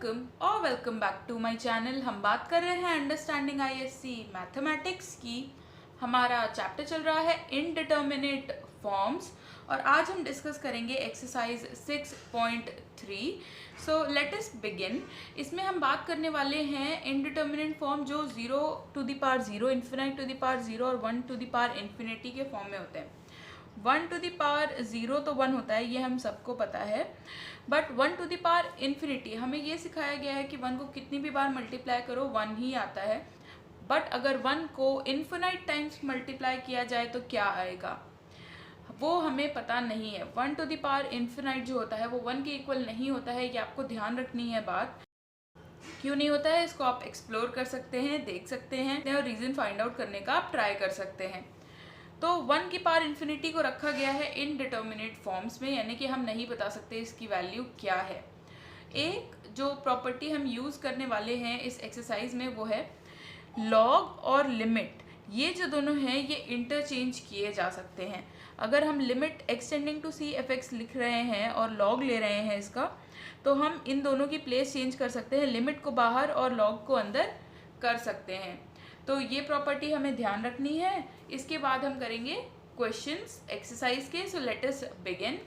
Welcome back to my channel. हम बात कर रहे हैं अंडरस्टैंडिंग आईएससी मैथमेटिक्स की। हमारा चैप्टर चल रहा है इनडिटर्मिनेट फॉर्म्स और आज हम डिस्कस करेंगे exercise 6.3। So let us begin. इसमें हम बात करने वाले हैं इनडिटर्मिनेट फॉर्म जो 0 to the power 0, infinity to the power 0 और 1 टू द पावर इन्फिनिटी के फॉर्म में होते हैं। 1 टू द पावर 0 तो 1 होता है, ये हम सबको पता है, but 1 to the power infinity हमें ये सिखाया गया है कि 1 को कितनी भी बार मल्टीप्लाई करो 1 ही आता है। बट अगर 1 को इन्फिनाइट टाइम्स मल्टीप्लाई किया जाए तो क्या आएगा वो हमें पता नहीं है। 1 टू द पावर इन्फिनाइट जो होता है वो 1 के इक्वल नहीं होता है, ये आपको ध्यान रखनी है बात। क्यों नहीं होता है इसको आप एक्सप्लोर कर सकते हैं, देख सकते हैं और रीज़न फाइंड आउट करने का आप ट्राई कर सकते हैं। तो 1 की पावर इन्फिनिटी को रखा गया है इनडिटर्मिनेट फॉर्म्स में, यानी कि हम नहीं बता सकते इसकी वैल्यू क्या है। एक जो प्रॉपर्टी हम यूज़ करने वाले हैं इस एक्सरसाइज में वो है लॉग और लिमिट। ये जो दोनों हैं ये इंटरचेंज किए जा सकते हैं। अगर हम limit x tending to c f x लिख रहे हैं और लॉग ले रहे हैं इसका, तो हम इन दोनों की प्लेस चेंज कर सकते हैं, लिमिट को बाहर और लॉग को अंदर कर सकते हैं। तो ये प्रॉपर्टी हमें ध्यान रखनी है। इसके बाद हम करेंगे क्वेश्चंस एक्सरसाइज के। So let us begin.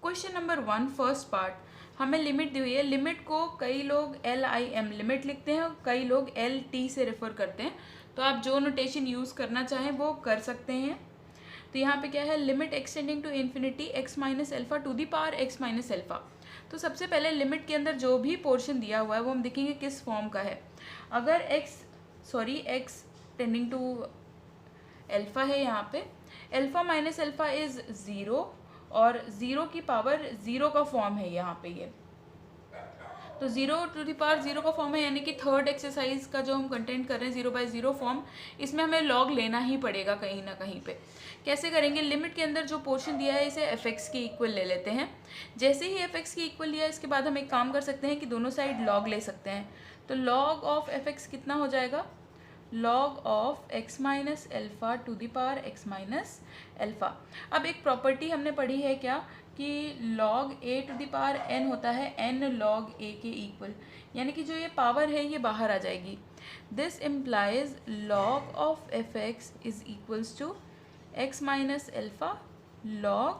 Question number 1 first part, हमें लिमिट दी हुई है। लिमिट को कई लोग LIM लिमिट लिखते हैं और कई लोग LT से रेफर करते हैं, तो आप जो नोटेशन यूज़ करना चाहें वो कर सकते हैं। तो यहाँ पे क्या है, limit x tending to infinity x minus alpha to the power x minus alpha. तो सबसे पहले लिमिट के अंदर जो भी पोर्शन दिया हुआ है वो हम देखेंगे किस फॉर्म का है। अगर x टेंडिंग टू एल्फा है, यहाँ पे एल्फा माइनस एल्फा इज 0 और 0 की पावर 0 का फॉर्म है यहाँ पे ये। तो 0 टू द पावर 0 का फॉर्म है, यानी कि थर्ड एक्सरसाइज का जो हम कंटेंट कर रहे हैं 0/0 फॉर्म, इसमें हमें लॉग लेना ही पड़ेगा कहीं ना कहीं पे। कैसे करेंगे, लिमिट के अंदर जो पोर्शन दिया है इसे fx के इक्वल ले लेते हैं। जैसे ही fx के इक्वल लिया इसके बाद हम एक काम कर सकते हैं कि दोनों साइड लॉग ले सकते हैं। तो लॉग ऑफ fx कितना हो जाएगा, log of x minus alpha to the power x minus alpha. अब एक प्रॉपर्टी हमने पढ़ी है क्या कि log a to the power n होता है n log a के इक्वल, यानी कि जो ये पावर है ये बाहर आ जाएगी। This implies log of fx is equals to x minus alpha log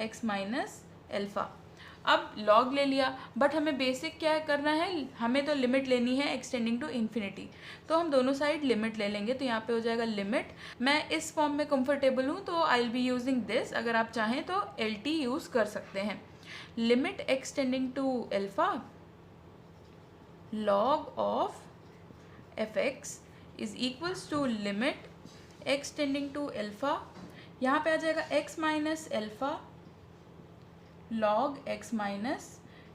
x minus alpha. अब लॉग ले लिया, बट हमें बेसिक क्या करना है, हमें तो लिमिट लेनी है एक्सटेंडिंग टू इन्फिनिटी, तो हम दोनों साइड लिमिट ले लेंगे। तो यहाँ पे हो जाएगा लिमिट, मैं इस फॉर्म में कंफर्टेबल हूँ तो I will be using this. अगर आप चाहें तो LT यूज़ कर सकते हैं। Limit x tending to alpha log of fx is equals to limit x tending to alpha, यहाँ पे आ जाएगा x minus alpha log x minus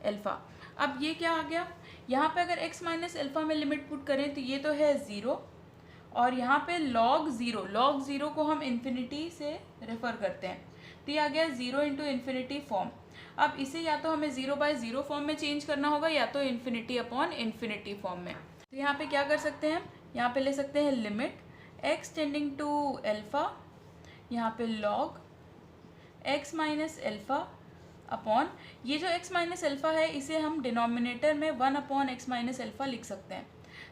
alpha. अब ये क्या आ गया, यहाँ पे अगर x माइनस एल्फा में लिमिट पुट करें तो ये तो है 0 और यहाँ पे log 0 को हम इन्फिनिटी से रेफर करते हैं, तो ये आ गया 0 इंटू इन्फिनिटी फॉर्म। अब इसे या तो हमें 0/0 फॉर्म में चेंज करना होगा या तो इन्फिनिटी अपॉन इन्फिनिटी फॉर्म में। तो यहाँ पे क्या कर सकते हैं, यहाँ पे ले सकते हैं limit x tending to alpha, यहाँ पे log x minus alpha upon ये जो x माइनस एल्फा है इसे हम डिनोमिनेटर में 1 अपॉन x माइनस एल्फा लिख सकते हैं।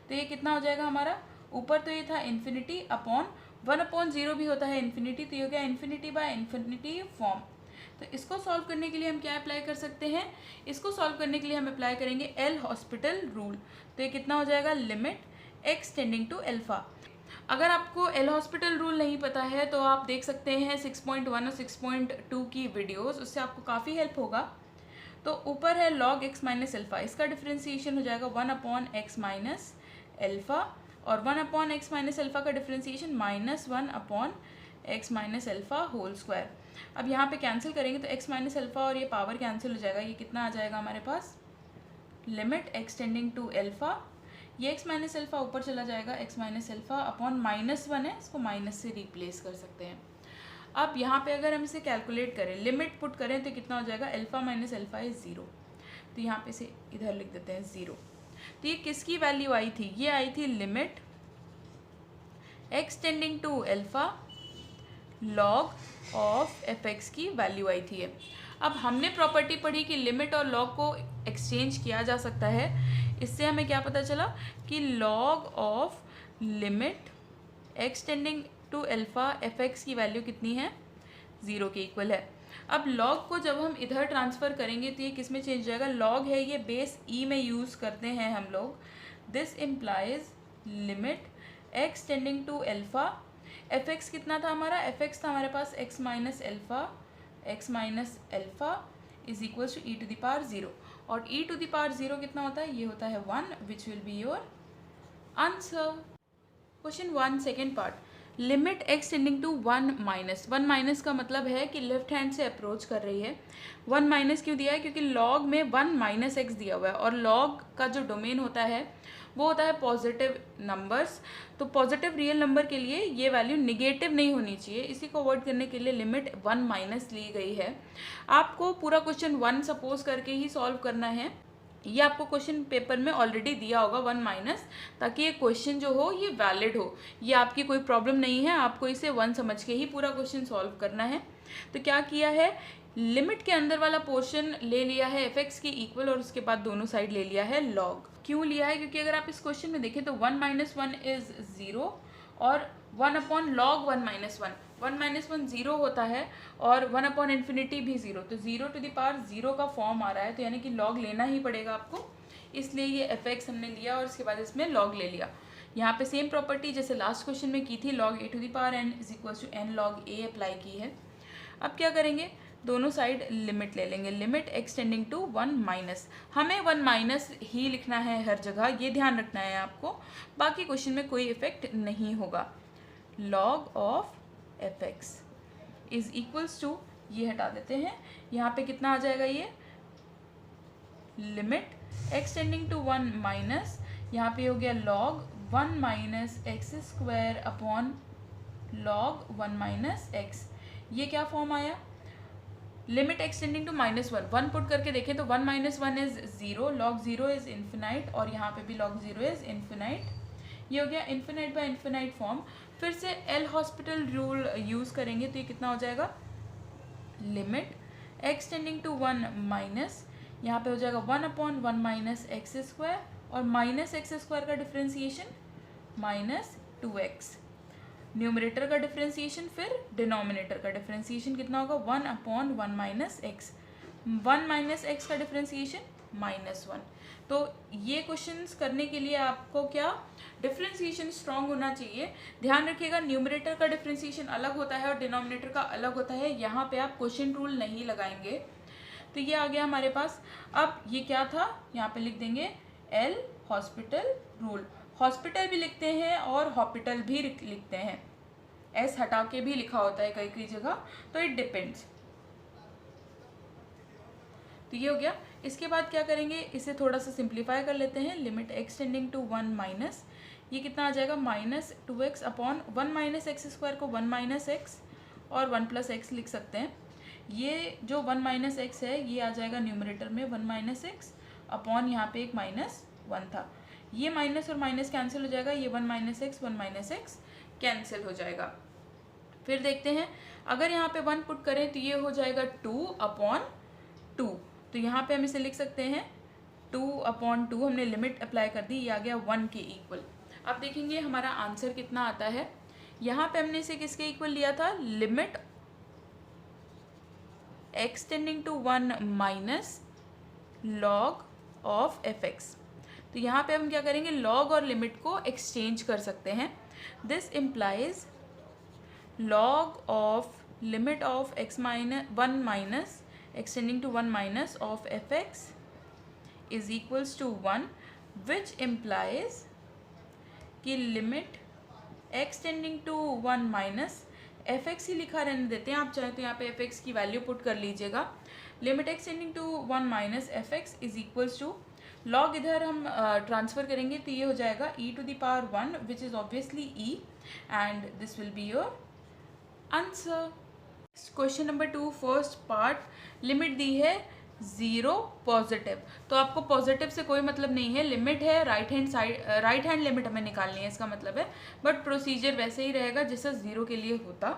तो ये कितना हो जाएगा हमारा, ऊपर तो ये था इन्फिनिटी अपॉन 1/0 भी होता है इन्फिनिटी, तो ये हो गया इन्फिनिटी बाय इन्फिनिटी फॉर्म। तो इसको सॉल्व करने के लिए हम क्या अप्लाई कर सकते हैं, इसको सॉल्व करने के लिए हम अप्लाई करेंगे एल हॉस्पिटल रूल। तो ये कितना हो जाएगा, limit x tending to alpha. अगर आपको एल हॉस्पिटल रूल नहीं पता है तो आप देख सकते हैं 6.1 और 6.2 की वीडियोस, उससे आपको काफ़ी हेल्प होगा। तो ऊपर है log x माइनस एल्फा, इसका डिफ्रेंसिएशन हो जाएगा 1 अपॉन x माइनस एल्फा और 1 अपॉन x माइनस एल्फा का differentiation -1 upon x minus alpha whole square. अब यहाँ पे कैंसिल करेंगे तो x माइनस एल्फा और ये पावर कैंसिल हो जाएगा, ये कितना आ जाएगा हमारे पास, लिमिट एक्सटेंडिंग टू एल्फा, ये x माइनस एल्फा ऊपर चला जाएगा, x माइनस एल्फा अपॉन -1 है, इसको माइनस से रिप्लेस कर सकते हैं। अब यहाँ पे अगर हम इसे कैलकुलेट करें, लिमिट पुट करें तो कितना हो जाएगा, एल्फा माइनस एल्फा इज 0, तो यहाँ पे से इधर लिख देते हैं 0। तो ये किसकी वैल्यू आई थी, ये आई थी limit x tending to alpha log of fx की वैल्यू आई थी। अब हमने प्रॉपर्टी पढ़ी कि लिमिट और लॉग को एक्सचेंज किया जा सकता है। इससे हमें क्या पता चला कि log of limit x tending to alpha f x की वैल्यू कितनी है, 0 के इक्वल है। अब लॉग को जब हम इधर ट्रांसफ़र करेंगे तो ये किस में चेंज हो जाएगा, लॉग है ये बेस ई में यूज़ करते हैं हम लोग। This implies limit x tending to alpha f x कितना था हमारा, एफ एक्स था हमारे पास x minus alpha is equals to e to the power 0, और ई टू द पावर 0 कितना होता है, ये होता है 1, which will be your answer. Question 1 second part, limit x tending to 1 minus का मतलब है कि लेफ्ट हैंड से अप्रोच कर रही है। 1 माइनस क्यों दिया है, क्योंकि लॉग में 1 माइनस एक्स दिया हुआ है, और लॉग का जो डोमेन होता है वो होता है पॉजिटिव नंबर्स। तो पॉजिटिव रियल नंबर के लिए ये वैल्यू निगेटिव नहीं होनी चाहिए, इसी को अवॉइड करने के लिए लिमिट 1 माइनस ली गई है। आपको पूरा क्वेश्चन 1 सपोज करके ही सॉल्व करना है, ये आपको क्वेश्चन पेपर में ऑलरेडी दिया होगा 1 माइनस, ताकि ये क्वेश्चन जो हो ये वैलिड हो, ये आपकी कोई प्रॉब्लम नहीं है, आपको इसे 1 समझ के ही पूरा क्वेश्चन सॉल्व करना है। तो क्या किया है, लिमिट के अंदर वाला पोर्शन ले लिया है एफ एक्स के इक्वल, और उसके बाद दोनों साइड ले लिया है लॉग। क्यों लिया है, क्योंकि अगर आप इस क्वेश्चन में देखें तो 1 माइनस 1 इज 0 और 1 अपॉन लॉग 1 माइनस 1 0 होता है, और 1 अपॉन इन्फिनिटी भी 0, तो 0 टू द पावर 0 का फॉर्म आ रहा है, तो यानी कि लॉग लेना ही पड़ेगा आपको, इसलिए ये एफ एक्स हमने लिया और उसके बाद इसमें लॉग ले लिया। यहाँ पे सेम प्रॉपर्टी जैसे लास्ट क्वेश्चन में की थी, log a to the power n is equal to n log a apply की है। अब क्या करेंगे, दोनों साइड लिमिट ले लेंगे, limit x tending to 1 minus, हमें 1 माइनस ही लिखना है हर जगह, ये ध्यान रखना है आपको, बाकी क्वेश्चन में कोई इफेक्ट नहीं होगा। Log of f x is equals to, ये हटा देते हैं, यहाँ पे कितना आ जाएगा, ये limit x tending to 1 minus, यहाँ पे हो गया log 1 minus x square upon log 1 minus x, ये क्या फॉर्म आया, limit x tending to -1, 1 put करके देखें तो 1 minus 1 is 0, log 0 is infinite, और यहाँ पे भी लॉग 0 इज इन्फिनाइट, ये हो गया इन्फिनाइट बाय इन्फिनाइट फॉर्म। फिर से एल हॉस्पिटल रूल यूज़ करेंगे तो ये कितना हो जाएगा, limit x tending to 1 minus, यहाँ पे हो जाएगा 1 अपॉन 1 माइनस एक्स स्क्वायर, और माइनस एक्स स्क्वायर का डिफ्रेंसिएशन -2x, न्यूमरेटर का डिफ्रेंसिएशन, फिर डिनोमिनेटर का डिफ्रेंसिएशन कितना होगा, 1 upon 1 minus x, 1 minus x का डिफ्रेंसिएशन -1। तो ये क्वेश्चंस करने के लिए आपको क्या, डिफ्रेंसिएशन स्ट्रांग होना चाहिए। ध्यान रखिएगा न्यूमरेटर का डिफ्रेंसिएशन अलग होता है और डिनोमिनेटर का अलग होता है, यहाँ पे आप क्वेश्चन रूल नहीं लगाएंगे। तो ये आ गया हमारे पास। अब ये क्या था, यहाँ पे लिख देंगे एल हॉस्पिटल रूल, हॉस्पिटल भी लिखते हैं और हॉस्पिटल भी लिखते हैं, एस हटा के भी लिखा होता है कई कई जगह, तो इट डिपेंड्स। तो ये हो गया। इसके बाद क्या करेंगे, इसे थोड़ा सा सिंप्लीफाई कर लेते हैं, limit x tending to 1 minus, ये कितना आ जाएगा -2x upon 1 minus x square को 1 माइनस एक्स और 1 प्लस एक्स लिख सकते हैं। ये जो 1 माइनस एक्स है ये आ जाएगा न्यूमरेटर में 1 माइनस एक्स अपॉन यहाँ पे एक -1 था, ये माइनस और माइनस कैंसिल हो जाएगा, ये 1 माइनस एक्स कैंसिल हो जाएगा। फिर देखते हैं, अगर यहाँ पे 1 पुट करें तो ये हो जाएगा 2 अपॉन 2, तो यहाँ पे हम इसे लिख सकते हैं 2 अपॉन 2, हमने लिमिट अप्लाई कर दी, ये आ गया 1 के इक्वल। अब देखेंगे हमारा आंसर कितना आता है, यहाँ पे हमने इसे किसके इक्वल लिया था, limit x tending to 1 minus log of f x. तो यहाँ पे हम क्या करेंगे, लॉग और लिमिट को एक्सचेंज कर सकते हैं। This implies log of limit of x minus 1 minus x tending to 1 minus of fx is equals to 1, which implies कि limit x tending to 1 minus fx ही लिखा रहने देते हैं, आप चाहे तो यहाँ पे fx की वैल्यू पुट कर लीजिएगा, limit x tending to 1 minus fx is equals to log, इधर हम ट्रांसफ़र करेंगे तो ये हो जाएगा e to the power 1 which is obviously e, and this will be your answer. Question number 2 first part, limit दी है 0 पॉजिटिव। तो आपको पॉजिटिव से कोई मतलब नहीं है, लिमिट है, राइट हैंड लिमिट हमें निकालनी है इसका मतलब है, बट प्रोसीजर वैसे ही रहेगा जैसा 0 के लिए होता।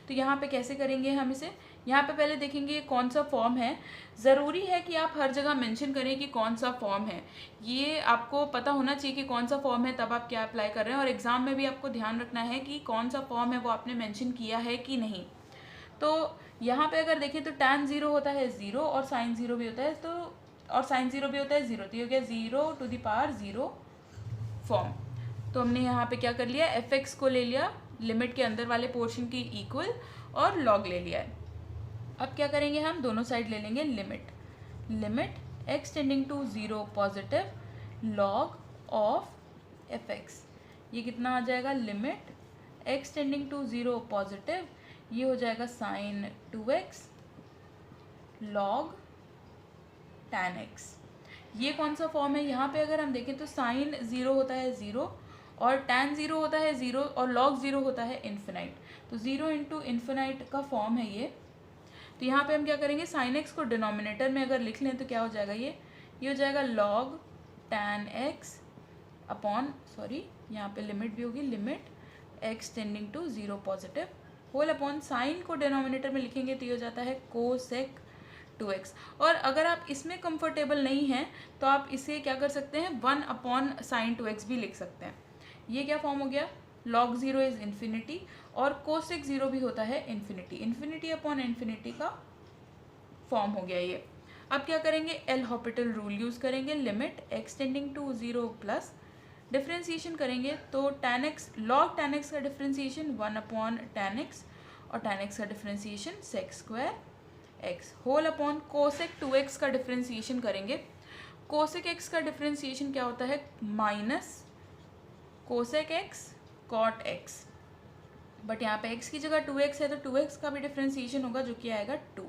तो यहाँ पे कैसे करेंगे हम इसे, यहाँ पे पहले देखेंगे ये कौन सा फॉर्म है। ज़रूरी है कि आप हर जगह मेंशन करें कि कौन सा फॉर्म है, ये आपको पता होना चाहिए कि कौन सा फॉर्म है, तब आप क्या अप्लाई कर रहे हैं। और एग्ज़ाम में भी आपको ध्यान रखना है कि कौन सा फॉर्म है वो आपने मेंशन किया है कि नहीं। तो यहाँ पे अगर देखें तो tan 0 होता है 0 और sin 0 भी होता है, तो और sin 0 भी होता है 0, तो ये हो गया 0⁴ फॉर्म। तो हमने यहाँ पे क्या कर लिया, fx को ले लिया लिमिट के अंदर वाले पोर्शन की इक्वल और log ले लिया है। अब क्या करेंगे, हम दोनों साइड ले लेंगे limit x tending to 0 positive log of fx। ये कितना आ जाएगा, limit x tending to 0 positive, ये हो जाएगा sin 2x log tan x। ये कौन सा फॉर्म है, यहाँ पे अगर हम देखें तो sin 0 होता है 0 और tan 0 होता है 0 और log 0 होता है इन्फिनाइट। तो 0 इंटू इन्फिनाइट का फॉर्म है ये। तो यहाँ पे हम क्या करेंगे, sin x को डिनोमिनेटर में अगर लिख लें तो क्या हो जाएगा, ये हो जाएगा log tan x upon, sorry यहाँ पे लिमिट भी होगी, limit x tending to 0 positive whole upon sine को डिनोमिनेटर में लिखेंगे तो ये हो जाता है कोसेक 2x। और अगर आप इसमें कंफर्टेबल नहीं हैं तो आप इसे क्या कर सकते हैं, 1 अपॉन साइन 2x भी लिख सकते हैं। ये क्या फॉर्म हो गया, log 0 इज़ इन्फिनिटी और कोसेक 0 भी होता है इन्फिनिटी, इन्फिनिटी अपॉन इन्फिनिटी का फॉर्म हो गया ये। अब क्या करेंगे, एल हॉपिटल रूल यूज़ करेंगे, limit x tending to 0 plus differentiation करेंगे तो tan x log tan x का डिफ्रेंसिएशन 1 अपॉन tan x और tan x का differentiation sec square x whole upon cosec 2x का डिफ्रेंसिएशन करेंगे। कोसेक x का differentiation क्या होता है, minus cosec x cot x, but यहाँ पे x की जगह 2x है तो 2x का भी डिफ्रेंसिएशन होगा जो कि आएगा 2।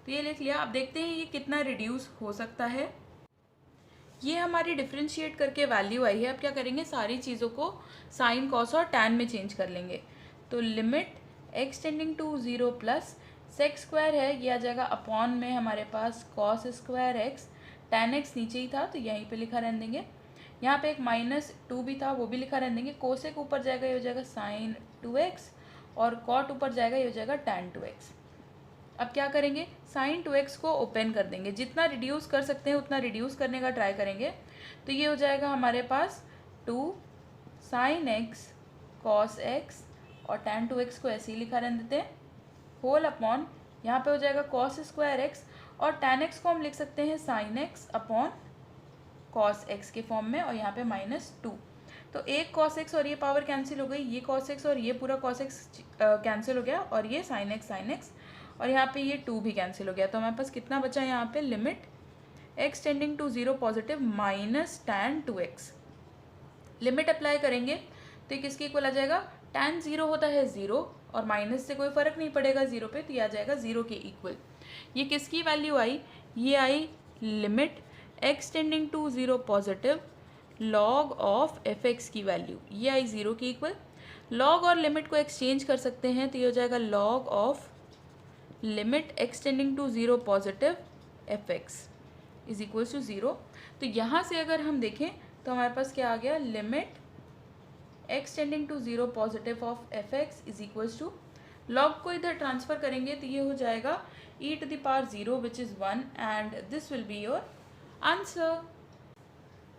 तो ये लिख लिया। आप देखते हैं ये कितना रिड्यूस हो सकता है। ये हमारी डिफ्रेंशिएट करके वैल्यू आई है। अब क्या करेंगे, सारी चीज़ों को साइन कॉस और टैन में चेंज कर लेंगे। तो limit x tending to 0 plus sec square है, ये आ जाएगा अपॉन में हमारे पास cos square x, tan x नीचे ही था तो यहीं पे लिखा रहने देंगे। यहाँ पे एक -2 भी था वो भी लिखा रहने देंगे। कोसेक ऊपर जाएगा ये हो जाएगा sin 2x और कॉट ऊपर जाएगा ये हो जाएगा tan 2x। अब क्या करेंगे, sin 2x को ओपन कर देंगे, जितना रिड्यूस कर सकते हैं उतना रिड्यूस करने का ट्राई करेंगे। तो ये हो जाएगा हमारे पास 2 sin x cos x और tan 2x को ऐसे ही लिखा रहने देते हैं होल अपॉन, यहाँ पे हो जाएगा cos स्क्वायर x और tan x को हम लिख सकते हैं sin x upon cos x के फॉर्म में और यहाँ पे -2। तो एक cos x और ये पावर कैंसिल हो गई, ये cos x और ये पूरा cos x कैंसिल हो गया और ये sin x और यहाँ पे ये 2 भी कैंसिल हो गया। तो हमारे पास कितना बचा है यहाँ पे, limit x tending to 0 positive minus tan 2x। Limit apply करेंगे तो ये किसके इक्वल आ जाएगा, tan 0 होता है 0 और माइनस से कोई फ़र्क नहीं पड़ेगा 0 पे, तो ये आ जाएगा 0 के इक्वल। ये किसकी वैल्यू आई, ये आई limit x tending to 0 positive log of fx की वैल्यू, ये आई 0 के इक्वल। log और लिमिट को एक्सचेंज कर सकते हैं तो ये हो जाएगा log of limit x tending to 0 positive fx is equals to 0। तो यहाँ से अगर हम देखें तो हमारे पास क्या आ गया, limit x tending to 0 positive of fx is equals to, log को इधर ट्रांसफ़र करेंगे तो ये हो जाएगा e⁴ which is 1 and this will be your answer.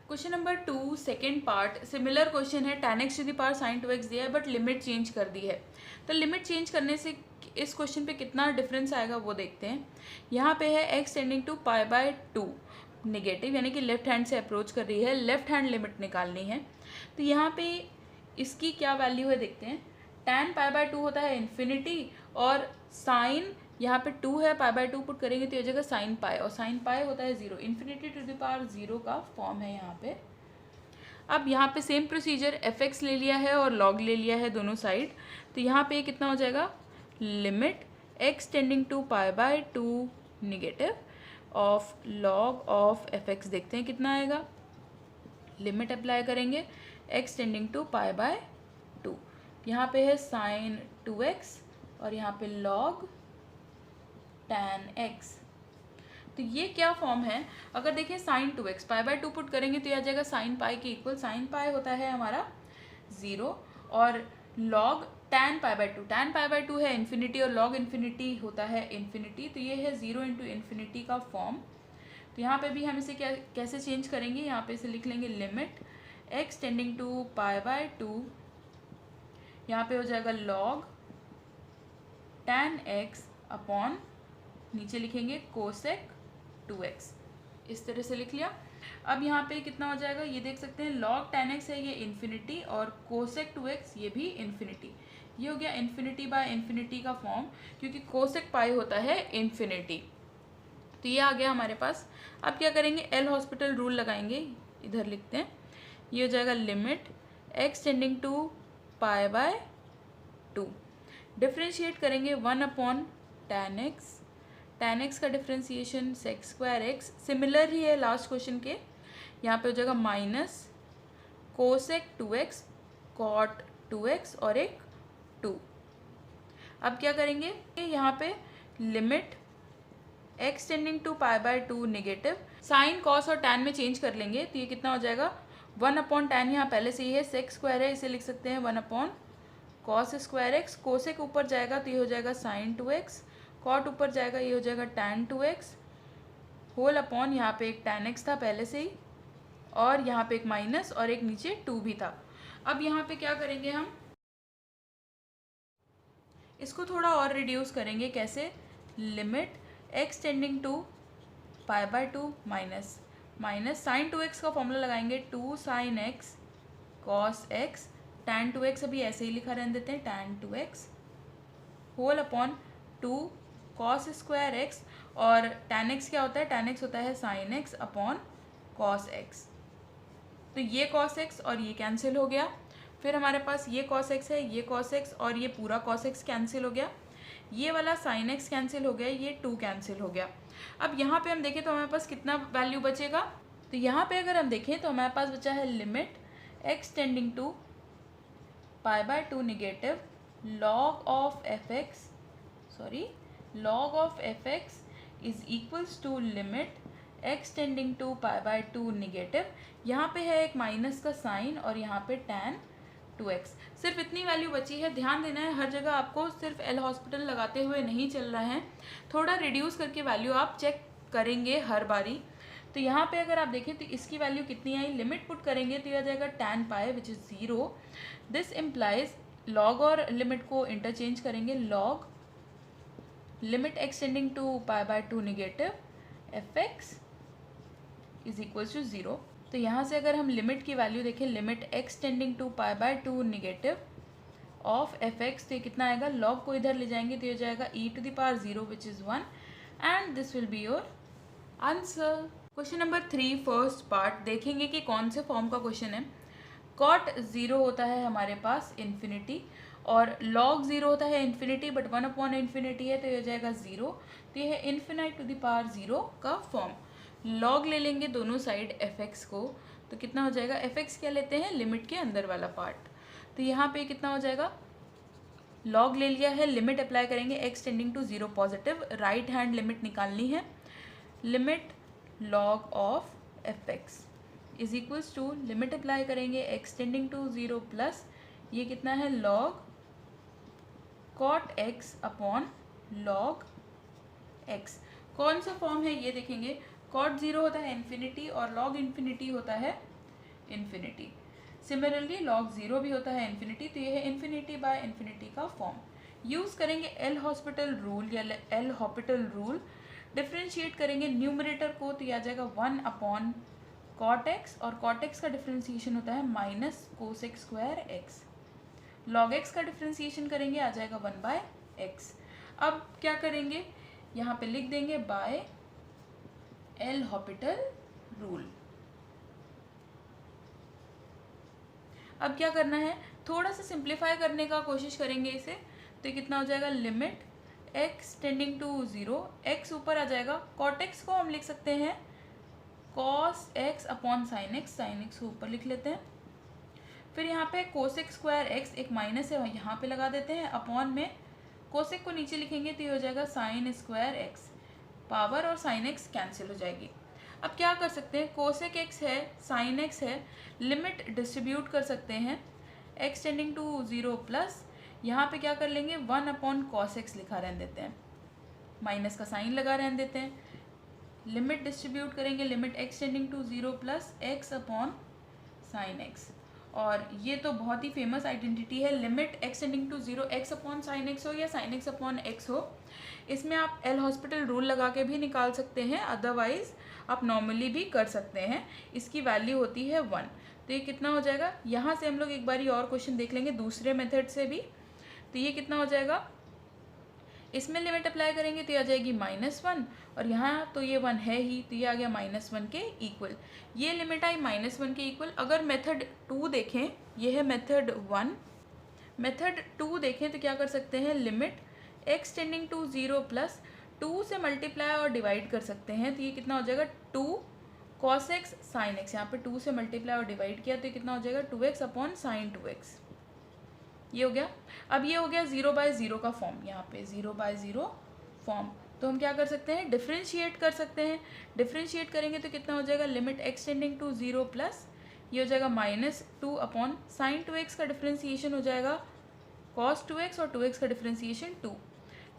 Question number 2 second part, similar question है, tan x⁴ sin 2x दिया है बट लिमिट चेंज कर दी है। तो लिमिट चेंज करने से इस क्वेश्चन पे कितना डिफरेंस आएगा वो देखते हैं। यहाँ पे है x टेंडिंग टू π/2 नेगेटिव, यानी कि लेफ्ट हैंड से अप्रोच कर रही है, लेफ्ट हैंड लिमिट निकालनी है। तो यहाँ पे इसकी क्या वैल्यू है देखते हैं। tan π/2 होता है इन्फिनिटी और साइन यहाँ पे 2 है, π/2 पुट करेंगे तो ये जगह sin π और sin π होता है 0, इन्फिनिटी टू द पावर 0 का फॉर्म है यहाँ पे। अब यहाँ पे सेम प्रोसीजर fx ले लिया है और log ले लिया है दोनों साइड, तो यहाँ पे कितना हो जाएगा, limit x tending to π/2 negative of log of fx, देखते हैं कितना आएगा। लिमिट अप्लाई करेंगे x टेंडिंग टू π/2, यहाँ पे है sin 2x और यहाँ पे log tan x। तो ये क्या फॉर्म है, अगर देखिए साइन 2x पाई/2 पुट करेंगे तो ये आ जाएगा साइन पाई के इक्वल। साइन पाई होता है हमारा 0 और लॉग tan पाई/2 है इन्फिनिटी और लॉग इन्फिनिटी होता है इन्फिनिटी, तो ये है 0 इंटू इन्फिनिटी का फॉर्म। तो यहाँ पे भी हम इसे क्या कैसे चेंज करेंगे, यहाँ पे इसे लिख लेंगे लिमिट x टेंडिंग टू पाई/2, यहाँ पे हो जाएगा लॉग tan x अपॉन नीचे लिखेंगे कोसेक 2x, इस तरह से लिख लिया। अब यहाँ पे कितना हो जाएगा ये देख सकते हैं, log tan x है ये इन्फिनिटी और कोसेक 2x ये भी इन्फिनिटी। ये हो गया इन्फिनिटी बाय इन्फिनिटी का फॉर्म, क्योंकि कोसेक पाई होता है इन्फिनिटी। तो ये आ गया हमारे पास। अब क्या करेंगे, एल हॉस्पिटल रूल लगाएंगे, इधर लिखते हैं। ये हो जाएगा लिमिट x टेंडिंग टू पाई/2, डिफ्रेंशिएट करेंगे 1 upon tan x। tan x का डिफ्रेंसिएशन sec²x सिमिलर ही है लास्ट क्वेश्चन के। यहाँ पे हो जाएगा minus cosec 2x cot 2x और एक 2। अब क्या करेंगे, यहाँ पे लिमिट x टेंडिंग टू पाई/2 नेगेटिव, साइन कॉस और tan में चेंज कर लेंगे तो ये कितना हो जाएगा 1 अपॉन tan, यहाँ पहले से ही है sec² है, इसे लिख सकते हैं 1 अपॉन cos²x। कोसेक ऊपर जाएगा तो ये हो जाएगा साइन 2x, कॉट ऊपर जाएगा ये हो जाएगा tan 2x होल अपॉन, यहाँ पे एक tan x था पहले से ही और यहाँ पे एक माइनस और एक नीचे 2 भी था। अब यहाँ पे क्या करेंगे, हम इसको थोड़ा और रिड्यूस करेंगे। कैसे, लिमिट x टेंडिंग टू पाई/2 माइनस साइन 2x का फॉर्मूला लगाएंगे 2 sin x cos x, tan 2x अभी ऐसे ही लिखा रहने देते हैं tan 2x whole upon 2 cos²x और tan x क्या होता है, tan x होता है sin x upon cos x। तो ये cos x और ये कैंसिल हो गया, फिर हमारे पास ये cos x है, ये cos x और ये पूरा cos x कैंसिल हो गया, ये वाला sin x कैंसिल हो गया, ये 2 कैंसिल हो गया। अब यहाँ पे हम देखें तो हमारे पास कितना वैल्यू बचेगा, तो यहाँ पे अगर हम देखें तो हमारे पास बचा है लिमिट x टेंडिंग टू पाई/2 negative log of fx is equals to limit x tending to पाई/2 नेगेटिव, यहाँ पे है एक माइनस का साइन और यहाँ पे tan 2x। सिर्फ इतनी वैल्यू बची है, ध्यान देना है हर जगह आपको सिर्फ एल हॉस्पिटल लगाते हुए नहीं चल रहा है, थोड़ा रिड्यूस करके वैल्यू आप चेक करेंगे हर बारी। तो यहाँ पे अगर आप देखें तो इसकी वैल्यू कितनी आई, लिमिट पुट करेंगे तो यह आ जाएगा tan pi which is 0। This implies log और लिमिट को इंटरचेंज करेंगे, log limit x tending to पाई/2 negative fx is equals to 0। तो यहाँ से अगर हम लिमिट की वैल्यू देखें, लिमिट x टेंडिंग टू पाई/2 नेगेटिव ऑफ fx, तो ये कितना आएगा, लॉग को इधर ले जाएंगे तो ये जाएगा e⁻0 which is 1 and this will be your answer. Question number 3 first part देखेंगे कि कौन से फॉर्म का क्वेश्चन है। कॉट 0 होता है हमारे पास इन्फिनिटी और log 0 होता है इन्फिनिटी, बट 1 अपॉन इन्फिनिटी है तो ये हो जाएगा 0। तो ये है इन्फिनाइट टू द पावर 0 का फॉर्म। log ले लेंगे दोनों साइड fx को, तो कितना हो जाएगा, fx क्या लेते हैं, लिमिट के अंदर वाला पार्ट, तो यहाँ पे कितना हो जाएगा, log ले लिया है, लिमिट अप्लाई करेंगे x tending to 0 positive, right hand limit निकालनी है, limit log of fx is equals to, limit apply करेंगे x टेंडिंग टू 0 प्लस ये कितना है log cot x upon log x। कौन सा फॉर्म है ये देखेंगे, cot 0 होता है इन्फिनिटी और log इन्फिनिटी होता है इन्फिनिटी। सिमिलरली log 0 भी होता है इन्फिनिटी, तो ये है इन्फिनिटी बाय इन्फिनिटी का फॉर्म। यूज़ करेंगे एल हॉस्पिटल रूल या एल हॉपिटल रूल, डिफ्रेंशिएट करेंगे न्यूमरेटर को तो ये आ जाएगा 1 अपॉन cot x और cot x का डिफ्रेंसिएशन होता है माइनस cosec²x। log x का डिफ्रेंसिएशन करेंगे आ जाएगा 1/x। अब क्या करेंगे, यहाँ पे लिख देंगे बाय एल हॉपिटल रूल। अब क्या करना है, थोड़ा सा सिंप्लीफाई करने का कोशिश करेंगे इसे, तो कितना हो जाएगा, limit x tending to 0, x ऊपर आ जाएगा, cot x को हम लिख सकते हैं cos x upon sin x को ऊपर लिख लेते हैं, फिर यहाँ पे cosec²x एक माइनस है यहाँ पे लगा देते हैं, अपॉन में cosec को नीचे लिखेंगे तो ये हो जाएगा sin²x पावर और साइन एक्स कैंसिल हो जाएगी। अब क्या कर सकते हैं, कोसेक एक्स है, साइन एक्स है, लिमिट डिस्ट्रीब्यूट कर सकते हैं एक्स टेंडिंग टू 0 प्लस, यहाँ पे क्या कर लेंगे 1 अपॉन कॉस एक्स लिखा रहने देते हैं, माइनस का साइन लगा रहने देते हैं, लिमिट डिस्ट्रीब्यूट करेंगे limit x tending to 0 plus x upon sine x. और ये तो बहुत ही फेमस आइडेंटिटी है, limit x tending to 0 x upon sine x हो या साइन एक्स अपॉन एक्स हो, इसमें आप एल हॉस्पिटल रूल लगा के भी निकाल सकते हैं, अदरवाइज आप नॉर्मली भी कर सकते हैं। इसकी वैल्यू होती है 1। तो ये कितना हो जाएगा, यहाँ से हम लोग एक बारी और क्वेश्चन देख लेंगे दूसरे मेथड से भी। तो ये कितना हो जाएगा, इसमें लिमिट अप्लाई करेंगे तो ये आ जाएगी -1, और यहाँ तो ये 1 है ही, तो ये आ गया -1 के इक्वल। ये लिमिट आई -1 के इक्वल। अगर मेथड 2 देखें, ये है मेथड 1, मेथड 2 देखें तो क्या कर सकते हैं, limit x tending to 0 plus 2 से मल्टीप्लाई और डिवाइड कर सकते हैं। तो ये कितना हो जाएगा 2 कॉस एक्स साइन एक्स, यहाँ पे 2 से मल्टीप्लाई और डिवाइड किया तो ये कितना हो जाएगा 2x अपॉन साइन 2x। ये हो गया। अब ये हो गया 0/0 का फॉर्म, यहाँ पे 0/0 फॉर्म। तो हम क्या कर सकते हैं, डिफ्रेंशिएट कर सकते हैं। डिफ्रेंशिएट करेंगे तो कितना हो जाएगा, limit x tending to 0 plus, ये हो जाएगा -2 अपॉन साइन 2x का डिफ्रेंशिएशन हो जाएगा cos 2x, और 2x का डिफ्रेंशिएशन 2।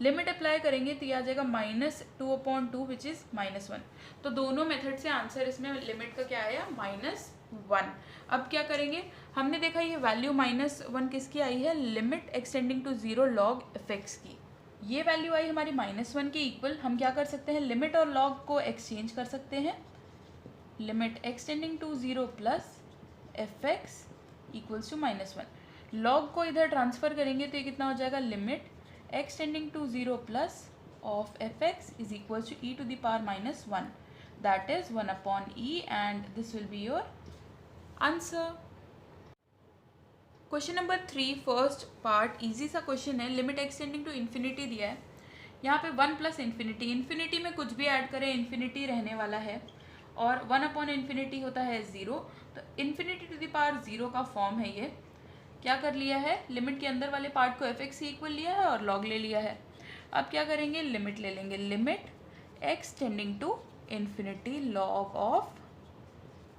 लिमिट अप्लाई करेंगे तो ये आ जाएगा -2/2 विच इज़ -1। तो दोनों मेथड से आंसर इसमें लिमिट का क्या आया, -1। अब क्या करेंगे, हमने देखा ये वैल्यू -1 किसकी आई है, limit x tending to 0 log f x की। ये वैल्यू आई हमारी -1 के इक्वल। हम क्या कर सकते हैं, लिमिट और लॉग को एक्सचेंज कर सकते हैं। Limit x tending to 0 plus f x equals to -1। Log को इधर ट्रांसफर करेंगे तो ये कितना हो जाएगा, limit x tending to 0 plus of f x is equals to e to the power -1, that is 1 upon e, and this will be your answer. Question number 3 first part, easy सा question है। Limit x tending to infinity दिया है, यहाँ पे 1 plus infinity, infinity में कुछ भी add करें इन्फिनिटी रहने वाला है, और 1 अपॉन इन्फिनिटी होता है 0, तो इन्फिनिटी टू द पावर 0 का फॉर्म है ये। क्या कर लिया है, लिमिट के अंदर वाले पार्ट को एफ एक्स इक्वल लिया है और लॉग ले लिया है। अब क्या करेंगे, लिमिट ले लेंगे, limit x tending to infinity log of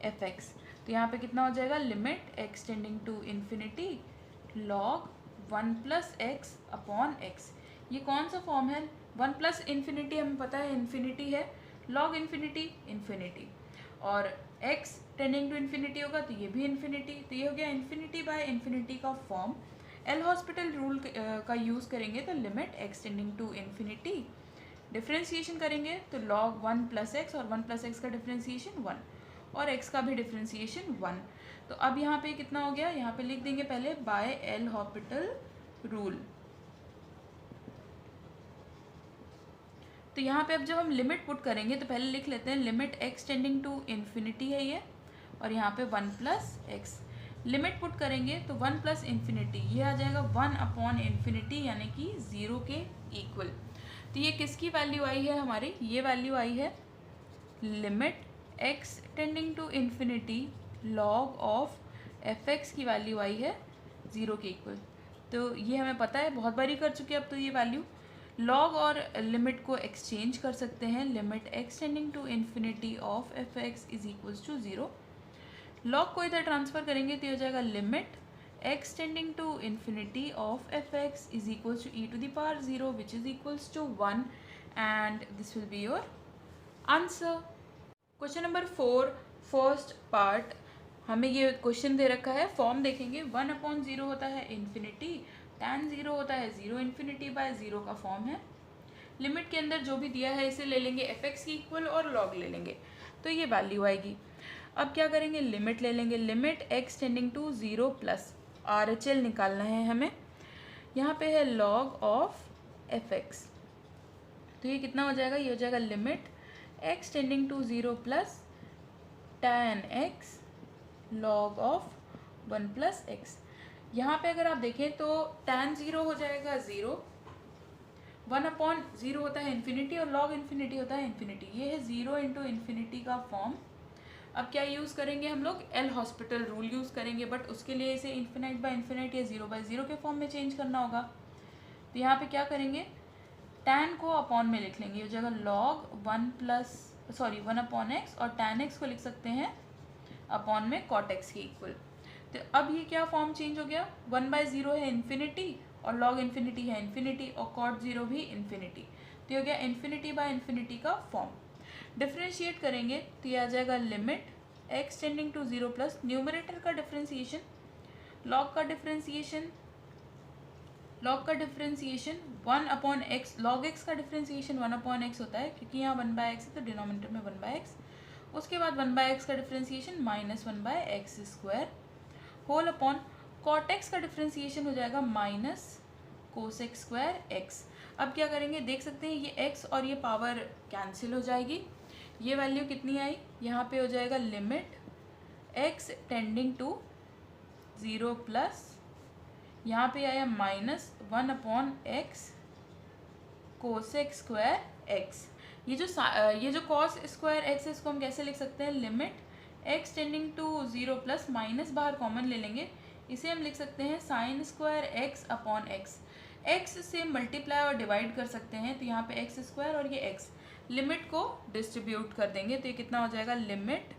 f x. तो यहाँ पे कितना हो जाएगा, limit x tending to infinity log 1 plus x upon x. ये कौन सा फॉर्म है, 1 प्लस इन्फिनिटी हमें पता है इन्फिनिटी है, लॉग इन्फिनिटी इन्फिनिटी, और x टेंडिंग टू इन्फिनिटी होगा तो ये भी इन्फिनिटी। तो ये हो गया इन्फिनिटी बाय इन्फिनिटी का फॉर्म। एल हॉस्पिटल रूल का यूज़ करेंगे तो limit x tending to infinity, differentiation करेंगे तो लॉग 1 प्लस एक्स, और 1 प्लस एक्स का डिफ्रेंशिएशन 1, और x का भी डिफ्रेंशिएशन 1। तो अब यहाँ पे कितना हो गया, यहाँ पे लिख देंगे पहले बाय एल हॉस्पिटल रूल। तो यहाँ पे अब जब हम लिमिट पुट करेंगे तो पहले लिख लेते हैं limit x tending to infinity है ये, और यहाँ पे 1 प्लस एक्स। लिमिट पुट करेंगे तो 1 प्लस इन्फिनिटी, ये आ जाएगा 1 अपॉन इन्फिनिटी, यानी कि 0 के इक्वल। तो ये किसकी वैल्यू आई है हमारी, ये वैल्यू आई है limit x tending to infinity log of f x की वैल्यू आई है 0 के इक्वल। तो ये हमें पता है, बहुत बारी कर चुके हैं अब तो ये वैल्यू। लॉग और लिमिट को एक्सचेंज कर सकते हैं, limit x tending to infinity of f x is equals to 0। Log को इधर ट्रांसफर करेंगे तो हो जाएगा limit x tending to infinity of f x is equals to e to the power 0 which is equals to 1, and this will be your answer. Question number 4 first part, हमें ये question दे रखा है, form देखेंगे 1 upon 0 होता है infinity, tan 0 होता है 0 infinity bye 0 का फॉर्म है। लिमिट के अंदर जो भी दिया है इसे ले लेंगे एफ एक्स की इक्वल और लॉग ले लेंगे, तो ये वैल्यू आएगी। अब क्या करेंगे, लिमिट ले लेंगे, limit x tending to 0 plus R H L निकालना है हमें। यहाँ पे है लॉग ऑफ एफ एक्स, तो ये कितना हो जाएगा, ये हो जाएगा limit x tending to 0 plus tan x log of 1 plus x. यहाँ पे अगर आप देखें तो tan 0 हो जाएगा 0, 1 अपॉन 0 होता है इन्फिनिटी, और लॉग इन्फिनिटी होता है इन्फिनिटी। ये है 0 इंटू इन्फिनिटी का फॉर्म। अब क्या यूज़ करेंगे हम लोग, एल हॉस्पिटल रूल यूज़ करेंगे, बट उसके लिए इसे इन्फिनाइट बाय इन्फिनाइट या 0/0 के फॉर्म में चेंज करना होगा। तो यहाँ पे क्या करेंगे, tan को अपॉन में लिख लेंगे, हो जाएगा log 1 अपॉन एक्स, और tan x को लिख सकते हैं अपॉन में cot x के इक्वल। तो अब ये क्या फॉर्म चेंज हो गया, 1/0 है इन्फिनिटी और log इन्फिनिटी है इन्फिनिटी और cot 0 भी इन्फिनिटी, तो ये हो गया इन्फिनिटी बाय इन्फिनिटी का फॉर्म। डिफ्रेंशिएट करेंगे तो ये आ जाएगा limit x tending to 0 plus numerator का डिफ्रेंसिएशन, log का differentiation 1 upon x, log x का डिफ्रेंसिएशन 1 अपॉन एक्स होता है क्योंकि यहाँ 1/x है तो डिनोमिनेटर में 1/x, उसके बाद 1/x का differentiation minus 1/x² whole upon cot x का डिफ्रेंसिएशन हो जाएगा माइनस cos²x। अब क्या करेंगे, देख सकते हैं ये x और ये पावर कैंसिल हो जाएगी, ये वैल्यू कितनी आई, यहाँ पे हो जाएगा limit x tending to 0 plus, यहाँ पे आया माइनस 1 अपॉन एक्स cos²x। ये जो cos²x है इसको हम कैसे लिख सकते हैं, limit x tending to 0 plus, minus बाहर कॉमन ले लेंगे, इसे हम लिख सकते हैं sin²x अपॉन x से मल्टीप्लाई और डिवाइड कर सकते हैं, तो यहाँ पे x² और ये x, लिमिट को डिस्ट्रीब्यूट कर देंगे तो ये कितना हो जाएगा, limit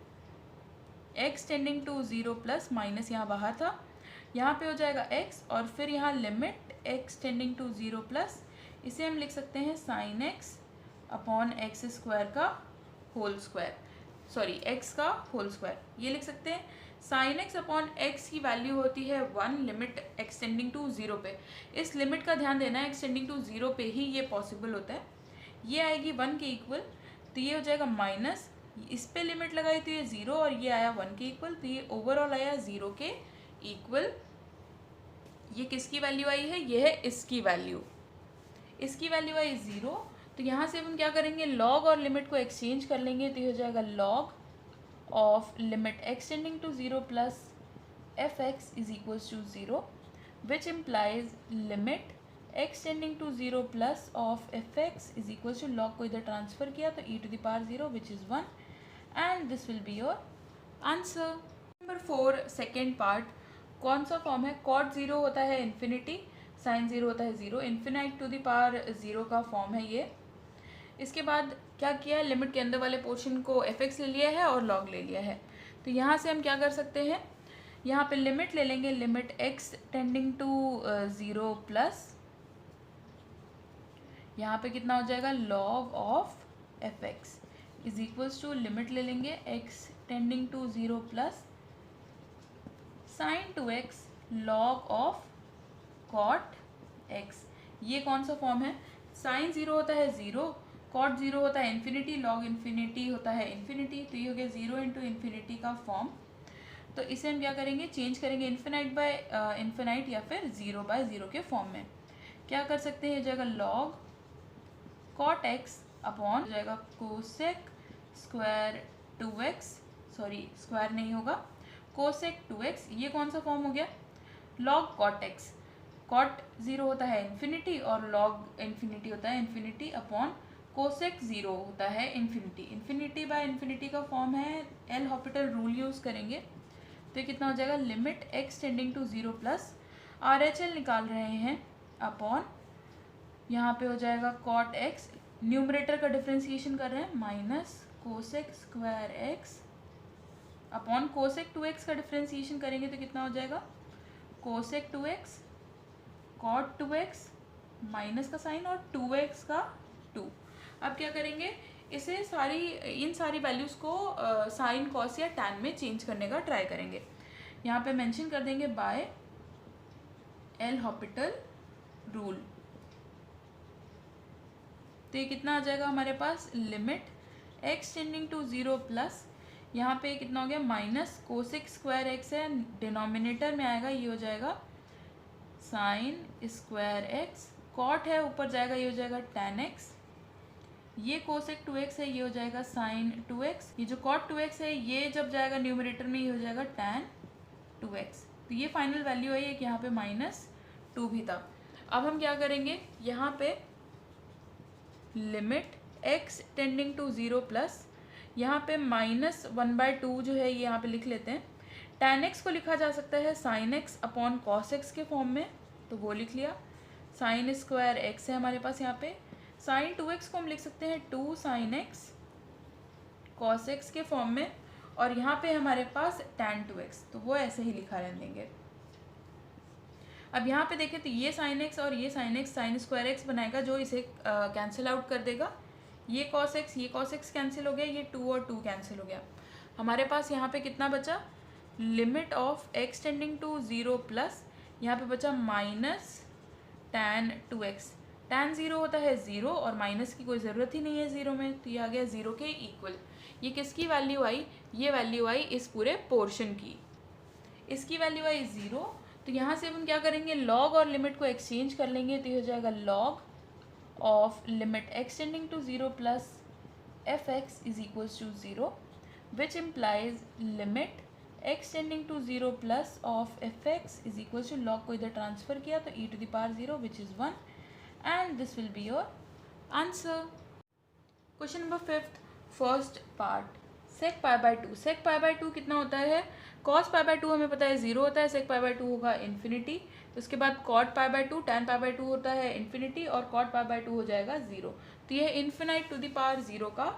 x tending to 0 plus, minus यहाँ बाहर था, यहाँ पे हो जाएगा x और फिर यहाँ limit x tending to 0 plus, इसे हम लिख सकते हैं sin x अपॉन x² का होल स्क्वायर, सॉरी x का होल स्क्वायर, ये लिख सकते हैं। sin x अपॉन x की वैल्यू होती है 1 लिमिट x टेंडिंग टू 0 पे, इस लिमिट का ध्यान देना है, x टेंडिंग टू 0 पे ही ये पॉसिबल होता है, ये आएगी 1 के इक्वल, तो ये हो जाएगा माइनस, इस पे लिमिट लगाई तो ये 0 और ये आया 1 के इक्वल, तो ये ओवरऑल आया 0 के इक्वल। ये किसकी वैल्यू आई है, ये है इसकी वैल्यू, इसकी वैल्यू आई 0, तो यहाँ से हम क्या करेंगे, log और लिमिट को एक्सचेंज कर लेंगे, तो ये हो जाएगा log of limit x tending to 0 plus fx is equals to 0, which implies limit x tending to 0 plus of fx is equals to, log को इधर ट्रांसफर किया तो e⁻0 which is 1, and this will be your answer. Number 4 second part, कौन सा form है, cot 0 होता है infinity, sin 0 होता है 0, इन्फिनाइट टू द पावर 0 का फॉर्म है ये। इसके बाद क्या किया है, लिमिट के अंदर वाले पोर्शन को fx ले लिया है और log ले लिया है, तो यहाँ से हम क्या कर सकते हैं, यहाँ पे लिमिट ले लेंगे, limit x tending to 0 plus, यहाँ पे कितना हो जाएगा, log of fx is equals to, limit ले लेंगे x tending to 0 plus sin 2x log of cot x। ये कौन सा फॉर्म है, sin 0 होता है 0, cot 0 होता है इन्फिनिटी, log इन्फिनिटी होता है इन्फिनिटी, तो ये हो गया 0 इंटू इन्फिनिटी का फॉर्म। तो इसे हम क्या करेंगे, चेंज करेंगे इन्फिनाइट बाय इन्फिनाइट या फिर 0/0 के फॉर्म में। क्या कर सकते हैं, हो जाएगा log cot x अपॉन, हो जाएगा cosec² 2x, सॉरी स्क्वायर नहीं होगा, cosec 2x, ये कौन सा फॉर्म हो गया, log cot x, cot 0 होता है इन्फिनिटी और log इन्फिनिटी होता है इन्फिनिटी अपॉन cosec 0 होता है इन्फिनिटी, इन्फिनिटी बाय इन्फिनिटी का फॉर्म है, एल हॉपिटल रूल यूज़ करेंगे, तो ये कितना हो जाएगा, limit x tending to 0 plus, RHL निकाल रहे हैं अपॉन, यहाँ पे हो जाएगा cot x, न्यूमरेटर का डिफ्रेंसिएशन कर रहे हैं, minus cosec² upon cosec 2x का डिफ्रेंसिएशन करेंगे तो कितना हो जाएगा, cosec 2x cot 2x minus का साइन और 2x का 2। अब क्या करेंगे, इसे इन सारी वैल्यूज़ को साइन कॉस या टैन में चेंज करने का ट्राई करेंगे, यहाँ पे मेंशन कर देंगे बाय एल हॉपिटल रूल, तो ये कितना आ जाएगा हमारे पास, limit x tending to 0 plus, यहाँ पे कितना हो गया, माइनस cosec² है, डिनोमिनेटर में आएगा, ये हो जाएगा sin²x, cot है ऊपर जाएगा, ये हो जाएगा tan x, ये cosec 2x है, ये हो जाएगा sin 2x, ये जो cot 2x है ये जब जाएगा न्यूमरेटर में, ये हो जाएगा tan 2x, तो ये फाइनल वैल्यू है, एक यहाँ पे -2 भी था। अब हम क्या करेंगे, यहाँ पे limit x tending to 0 plus, यहाँ पे -1/2 जो है ये यहाँ पे लिख लेते हैं, tan x को लिखा जा सकता है sin x upon cos x के फॉर्म में, तो वो लिख लिया, sin² x है हमारे पास यहाँ पे, साइन 2x को हम लिख सकते हैं 2 sin x cos x के फॉर्म में, और यहाँ पे हमारे पास tan 2x, तो वो ऐसे ही लिखा रहने देंगे। अब यहाँ पे देखें तो ये sin x और ये sin x sin square x बनाएगा, जो इसे कैंसिल आउट कर देगा। ये cos x कैंसिल हो गया, ये 2 और 2 कैंसिल हो गया। हमारे पास यहाँ पे कितना बचा, limit of x tending to 0 plus यहाँ पे बचा माइनस tan 2x। tan 0 होता है 0 और माइनस की कोई ज़रूरत ही नहीं है 0 में, तो ये आ गया 0 के इक्वल। ये किसकी वैल्यू आई, ये वैल्यू आई इस पूरे पोर्शन की, इसकी वैल्यू आई 0। तो यहाँ से हम क्या करेंगे, लॉग और लिमिट को एक्सचेंज कर लेंगे, तो ये हो जाएगा log of limit x tending to 0 plus fx is equals to 0, which implies limit x tending to 0 plus of fx is equals to, log को इधर ट्रांसफर किया तो e to the power 0 which is 1, and this will be your answer. Question number 5th, first part, sec pi by 2। sec pi by 2 कितना होता है, cos pi by 2 हमें पता है 0 होता है, sec पाई बाय 2 होगा इन्फिनिटी, उसके बाद cot pi by 2, tan pi by 2 होता है इन्फिनिटी, और cot पाई बाय 2 हो जाएगा 0। तो यह इन्फिनाइट टू द पावर 0 का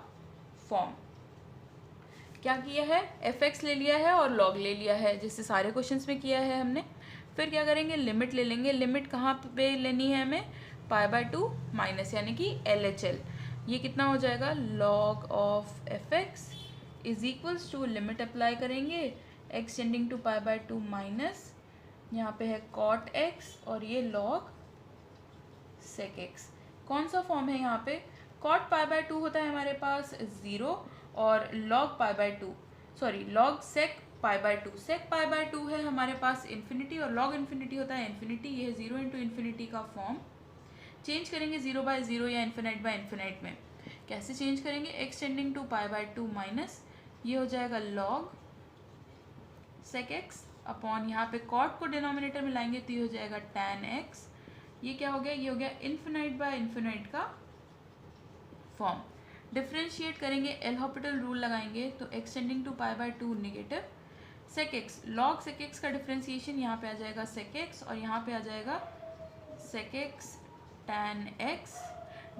फॉर्म। क्या किया है, fx ले लिया है और log ले लिया है, जिससे सारे क्वेश्चंस में किया है हमने। फिर क्या करेंगे, लिमिट ले लेंगे। लिमिट कहाँ पे लेनी है हमें, पाई बाय 2 माइनस यानी कि LHL। ये कितना हो जाएगा, log of fx is equals to, limit apply करेंगे x tending to pi by 2 minus यहाँ पे है cot x और ये log sec x। कौन सा फॉर्म है यहाँ पे, cot पाई बाय 2 होता है हमारे पास 0 और log pi by 2, sorry log sec pi by 2, sec pi by 2 है हमारे पास इन्फिनिटी और log इन्फिनिटी होता है इन्फिनिटी। ये है 0 इंटू इन्फिनिटी का फॉर्म। चेंज करेंगे 0 बाय 0 या इन्फिनाइट बाय इन्फिनाइट में, कैसे चेंज करेंगे, x tending to pi by 2 minus ये हो जाएगा log sec x अपॉन यहाँ पे cot को डिनोमिनेटर में लाएंगे तो ये हो जाएगा tan x। ये क्या हो गया, ये हो गया इन्फिनाइट बाय इन्फिनाइट का फॉर्म। डिफ्रेंशिएट करेंगे, एल हॉपिटल रूल लगाएंगे, तो x tending to pi by 2 negative, sec x log sec x का डिफ्रेंशिएशन यहाँ पे आ जाएगा sec x और यहाँ पे आ जाएगा sec x tan x।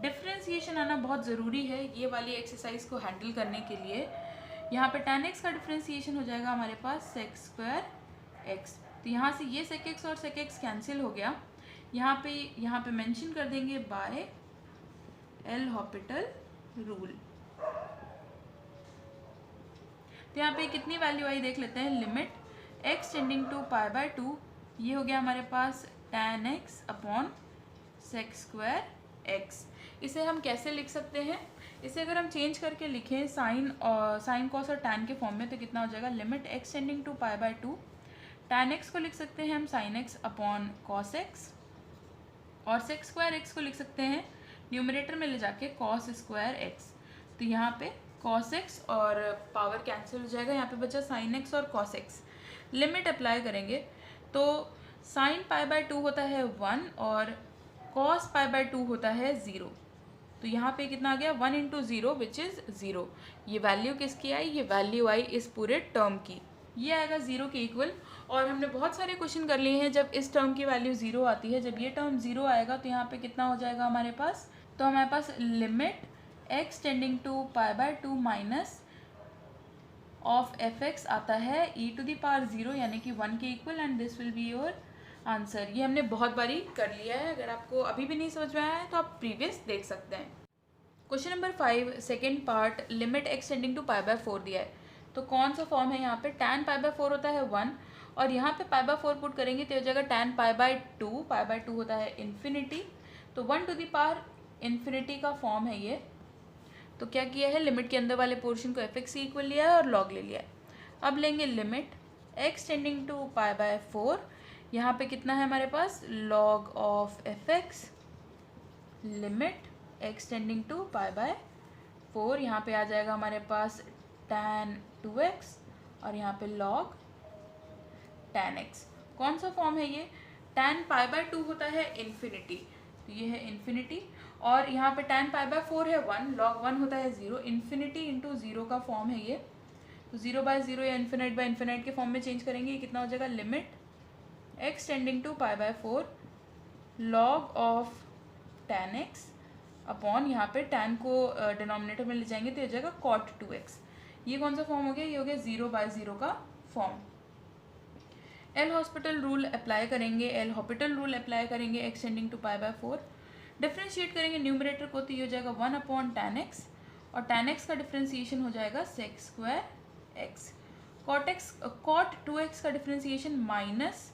Differentiation आना बहुत ज़रूरी है ये वाली एक्सरसाइज को हैंडल करने के लिए। यहाँ पे tan x का डिफ्रेंशिएशन हो जाएगा हमारे पास sec स्क्वायर x, तो यहाँ से ये sec x और sec x कैंसिल हो गया। यहाँ पे मेंशन कर देंगे बाय एल हॉपिटल रूल। तो यहाँ पे कितनी वैल्यू आई देख लेते हैं, limit x tending to pi by 2, ये हो गया हमारे पास tan x upon sec square x। इसे हम कैसे लिख सकते हैं, इसे अगर हम चेंज करके लिखें साइन कॉस और tan के फॉर्म में, तो कितना हो जाएगा, limit x tending to pi by 2, tan x को लिख सकते हैं हम sin x upon cos x, और sec स्क्वायर x को लिख सकते हैं न्यूमरेटर में ले जाके cos स्क्वायर x। तो यहाँ पे cos x और पावर कैंसिल हो जाएगा, यहाँ पे बचा sin x और cos x। लिमिट अप्लाई करेंगे तो sin पाई बाय 2 होता है 1 और cos पाई बाय 2 होता है 0। तो यहाँ पे कितना आ गया, 1 इंटू 0 विच इज़ 0। ये वैल्यू किसकी आई, ये वैल्यू आई इस पूरे टर्म की, ये आएगा 0 के इक्वल। और हमने बहुत सारे क्वेश्चन कर लिए हैं जब इस टर्म की वैल्यू 0 आती है, जब ये टर्म 0 आएगा तो यहाँ पे कितना हो जाएगा हमारे पास, तो हमारे पास limit x tending to pi by 2 minus of fx आता है e टू द पावर 0 यानी कि 1 के equal, and this will be your answer. ये हमने बहुत बारी कर लिया है, अगर आपको अभी भी नहीं समझ में आया है तो आप प्रीवियस देख सकते हैं। Question number 5 second part, limit x tending to pi by 4 दिया है, तो कौन सा फॉर्म है यहाँ पे, tan पाई बाय 4 होता है 1 और यहाँ पे पाई बाय 4 पुट करेंगे तो हो जाएगा tan pi by 2, pi by 2 होता है इन्फिनिटी, तो 1 टू द पावर इन्फिनिटी का फॉर्म है ये। तो क्या किया है, लिमिट के अंदर वाले पोर्शन को fx इक्वल लिया है और log ले लिया है। अब लेंगे limit x tending to pi by 4, यहाँ पे कितना है हमारे पास, log of fx, limit x tending to pi by 4, यहाँ पे आ जाएगा हमारे पास tan 2x और यहाँ पे log tan x। कौन सा फॉर्म है ये, tan पाई बाय 2 होता है इन्फिनिटी, तो ये है इन्फिनिटी, और यहाँ पे tan पाई बाय 4 है 1, log 1 होता है 0, इन्फिनिटी इंटू 0 का फॉर्म है ये। तो 0 बाय 0 या इन्फिनाइट बाय इन्फिनाइट के फॉर्म में चेंज करेंगे, ये कितना हो जाएगा, limit x tending to pi by 4 log of tan x upon यहाँ पे tan को डिनोमिनेटर में ले जाएंगे तो हो जाएगा cot 2x। ये कौन सा फॉर्म हो गया? ये हो गया 0/0 का form. L hospital rule apply करेंगे, एल हॉस्पिटल रूल अप्लाई करेंगे एक्सटेंडिंग टू π/4। डिफ्रेंशिएट करेंगे न्यूमरेटर को तो ये हो जाएगा 1/tan x, और tan x का डिफ्रेंशिएशन हो जाएगा sec²x। cot 2x का differentiation minus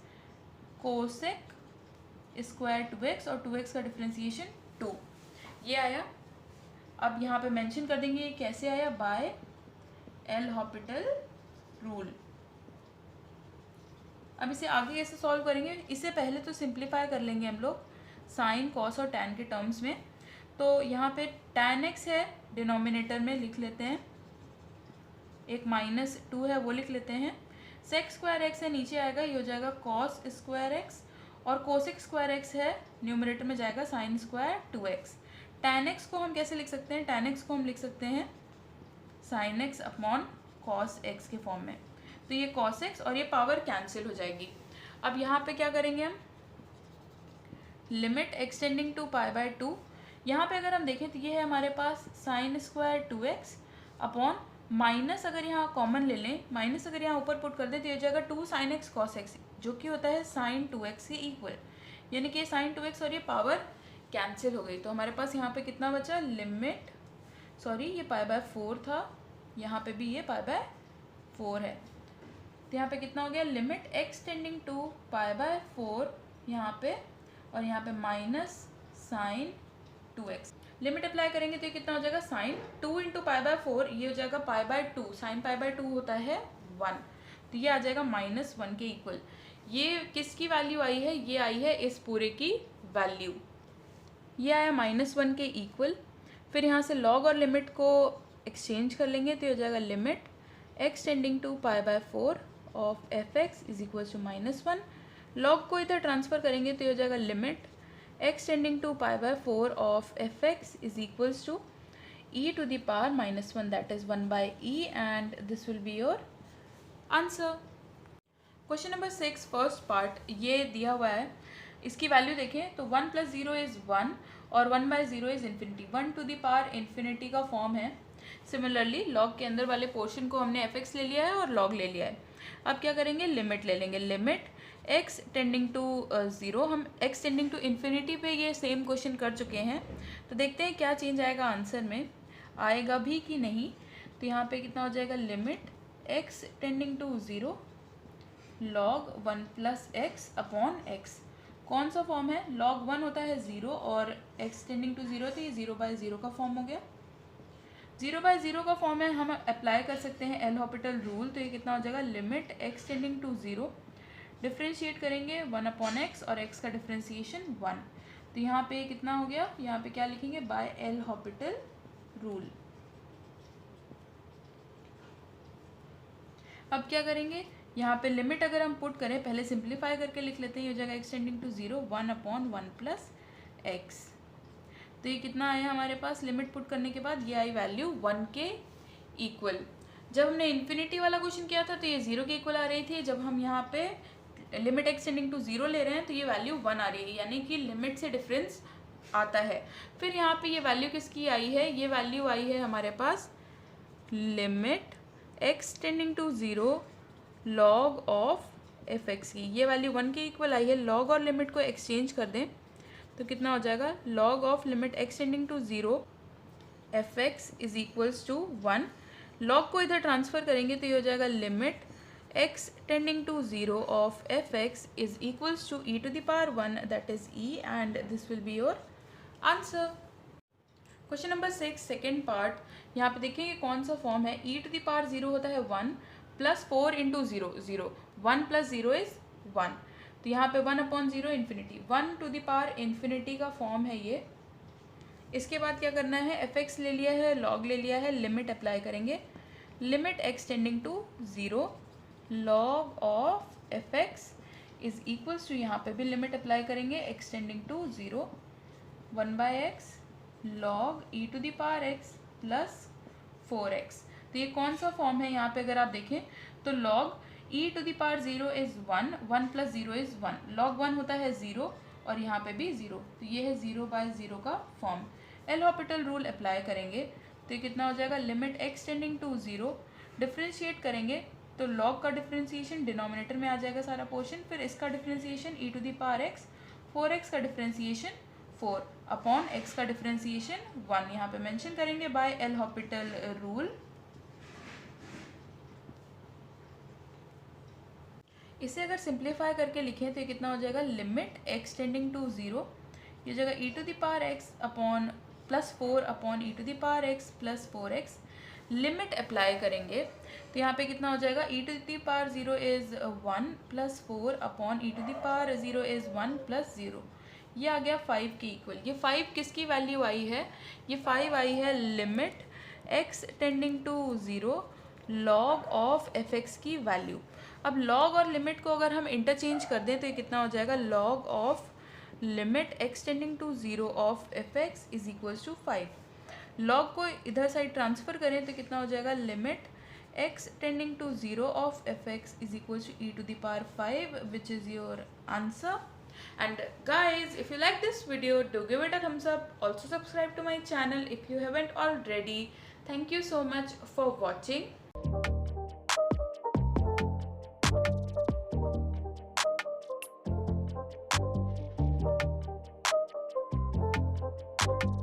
cosec square 2x, और 2x का डिफ्रेंशिएशन 2। ये आया। अब यहाँ पे मेंशन कर देंगे ये कैसे आया, बाय एल हॉस्पिटल रूल। अब इसे आगे कैसे सॉल्व करेंगे, इससे पहले तो सिंप्लीफाई कर लेंगे हम लोग साइन, कॉस और टैन के टर्म्स में। तो यहाँ पे tan x है डिनोमिनेटर में, लिख लेते हैं, एक -2 है वो लिख लेते हैं। sec²x है नीचे आएगा, ये हो जाएगा cos²x, और cosec²x है न्यूमरेटर में जाएगा sin² 2x। tan x को हम कैसे लिख सकते हैं? tan x को हम लिख सकते हैं sin x upon cos x के फॉर्म में। तो ये cos x और ये पावर कैंसिल हो जाएगी। अब यहाँ पे क्या करेंगे हम, लिमिट एक्सटेंडिंग टू π/2। यहाँ पे अगर हम देखें तो ये है हमारे पास sin² 2x अपॉन माइनस, अगर यहाँ कॉमन ले लें, माइनस अगर यहाँ ऊपर पुट कर दें तो ये हो जाएगा 2 sin x cos x, जो कि होता है sin 2x के इक्वल, यानी कि sin 2x और ये पावर कैंसिल हो गई। तो हमारे पास यहाँ पे कितना बचा, लिमिट, सॉरी ये π/4 था, यहाँ पे भी ये π/4 है, तो यहाँ पे कितना हो गया, लिमिट एक्सटेंडिंग टू π/4 यहाँ पे, और यहाँ पे minus sin 2x। Limit apply करेंगे तो ये कितना हो जाएगा, sin 2 × π/4, ये हो जाएगा π/2, sin π/2 होता है 1, तो ये आ जाएगा -1 के इक्वल। ये किसकी वैल्यू आई है, ये आई है इस पूरे की वैल्यू, ये आया -1 के इक्वल। फिर यहाँ से लॉग और लिमिट को एक्सचेंज कर लेंगे तो ये हो जाएगा limit x tending to π/4 of fx is equal to -1। Log को इधर ट्रांसफ़र करेंगे तो ये हो जाएगा limit x tending to π/4 of fx is equals to e⁻⁻1, that is 1/e, and this will be your answer. Question number 6 first part ये दिया हुआ है, इसकी वैल्यू देखें तो 1 + 0 इज़ 1 और 1/0 इज़ इन्फिनिटी, 1⁻∞ का फॉर्म है। सिमिलरली लॉग के अंदर वाले पोर्शन को हमने fx ले लिया है और लॉग ले लिया है। अब क्या करेंगे, लिमिट ले लेंगे, लिमिट x टेंडिंग टू 0, हम x टेंडिंग टू इन्फिनिटी पे ये सेम क्वेश्चन कर चुके हैं, तो देखते हैं क्या चेंज आएगा आंसर में, आएगा भी कि नहीं। तो यहाँ पे कितना हो जाएगा, limit x tending to 0 log 1 + x upon x। कौन सा फॉर्म है, log 1 होता है 0 और x टेंडिंग टू 0, तो ये 0/0 का फॉर्म हो गया। 0/0 का फॉर्म है, हम अप्लाई कर सकते हैं एल हॉस्पिटल रूल, तो ये कितना हो जाएगा, limit x tending to 0, differentiate करेंगे 1/x और x का डिफ्रेंशिएशन 1, तो यहाँ पे कितना हो गया, यहाँ पे क्या लिखेंगे, बाय एल हॉस्पिटल रूल। अब क्या करेंगे, यहाँ पे लिमिट अगर हम पुट करें, पहले सिंप्लीफाई करके लिख लेते हैं, ये हो जाएगा एक्सटेंडिंग टू 0 1/1 + x, तो ये कितना आया हमारे पास, लिमिट पुट करने के बाद ये आई वैल्यू 1 के इक्वल। जब हमने इन्फिनिटी वाला क्वेश्चन किया था तो ये 0 के इक्वल आ रही थी, जब हम यहाँ पे लिमिट एक्सटेंडिंग टू 0 ले रहे हैं तो ये वैल्यू 1 आ रही है, यानी कि लिमिट से डिफरेंस आता है। फिर यहाँ पे ये वैल्यू किसकी आई है, ये वैल्यू आई है हमारे पास limit x tending to 0 log of fx की, ये वैल्यू 1 के इक्वल आई है। लॉग और लिमिट को एक्सचेंज कर दें तो कितना हो जाएगा, log of limit x tending to 0 fx is equals to 1। Log को इधर ट्रांसफ़र करेंगे तो ये हो जाएगा limit x tending to 0 of fx is equals to e⁻1, that is e, and this will be your answer. Question number 6 second part, यहाँ पे देखेंगे कौन सा फॉर्म है, e⁻0 होता है 1 + 4 × 0 0, 1 + 0 इज़ 1, तो यहाँ पे 1/0 इन्फिनिटी, 1⁻∞ का फॉर्म है ये। इसके बाद क्या करना है, fx ले लिया है, log ले लिया है, लिमिट अप्लाई करेंगे, limit x tending to 0 log of fx is equals to, यहाँ पे भी लिमिट अप्लाई करेंगे, x tending to 0 1/x log e⁻x + 4x। तो ये कौन सा फॉर्म है, यहाँ पे अगर आप देखें तो log e⁻0 is 1, 1 + 0 is 1, log 1 होता है 0 और यहाँ पे भी 0, तो ये है 0/0 का form. L Hôpital rule apply करेंगे तो ये कितना हो जाएगा, limit x tending to 0, differentiate करेंगे तो लॉग का डिफ्रेंशिएशन डिनोमिनेटर में आ जाएगा सारा पोर्शन, फिर इसका differentiation e to the power x, 4x का डिफ्रेंशिएशन 4 अपॉन x का डिफ्रेंशिएशन 1 यहाँ पे मेंशन करेंगे बाय एल हॉपिटल रूल। इसे अगर सिंप्लीफाई करके लिखें तो ये कितना हो जाएगा, लिमिट x टेंडिंग टू 0, ये जगह e to the power x upon +4 upon e to the power x plus 4x, limit apply करेंगे तो यहाँ पे कितना हो जाएगा, e to the power 0 is 1 plus 4 upon e to the power 0 is 1 plus 0, ये आ गया 5 के इक्वल। ये 5 किसकी वैल्यू आई है, ये 5 आई है limit x tending to 0 log of fx की वैल्यू। अब लॉग और लिमिट को अगर हम इंटरचेंज कर दें तो ये कितना हो जाएगा, log of limit x tending to 0 of fx is equals to 5। Log को इधर साइड ट्रांसफर करें तो कितना हो जाएगा, limit x tending to 0 of fx is equals to e to the power 5 which is your answer. And guys, if you like this video, do give it a thumbs up. Also subscribe to my channel if you haven't already. Thank you so much for watching.